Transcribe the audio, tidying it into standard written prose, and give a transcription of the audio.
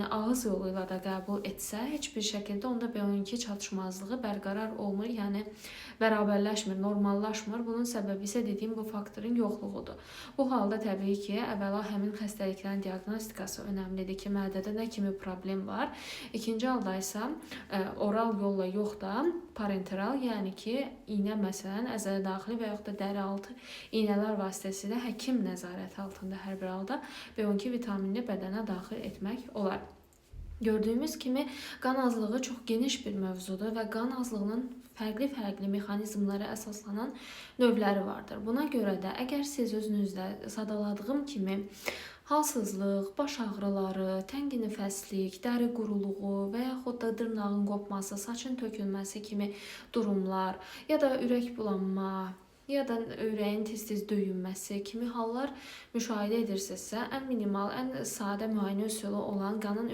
vitamini ağız yolu ilə də qəbul etsə, heç bir şəkildə onda B12 çatışmazlığı bərqərar olmur, yəni bərabərləşmir, normallaşmır. Bunun səbəbi isə dediyim bu faktorun yoxluğudur. Bu halda təbii ki, əvvəla həmin xəstəliklərin diaqnostikası önəmlidir ki, mədədə nə kimi problem var. İkinci halda isə oral yolla yox da parenteral, yəni ki, iynə məsələn əzələ daxili və yaxud da dəri altı iynələr vasitəsilə həkim nəzarəti altında hər bir halda B12 vitaminini bədənə daxil etmək olar. Gördüyümüz kimi qan azlığı çox geniş bir mövzudur və qan azlığının fərqli mexanizmlara əsaslanan növləri vardır. Buna görə də əgər siz özünüzdə sadaladığım kimi halsızlıq, baş ağrıları, təngi nəfəslik, dəri quruluğu və yaxud da dırnağın qopması, saçın tökülməsi kimi durumlar ya da ürək bulanma, ya da ürəyin tez-tez döyünməsi kimi hallar müşahidə edirsinizsə, ən minimal, ən sadə müayinə üsulu olan qanın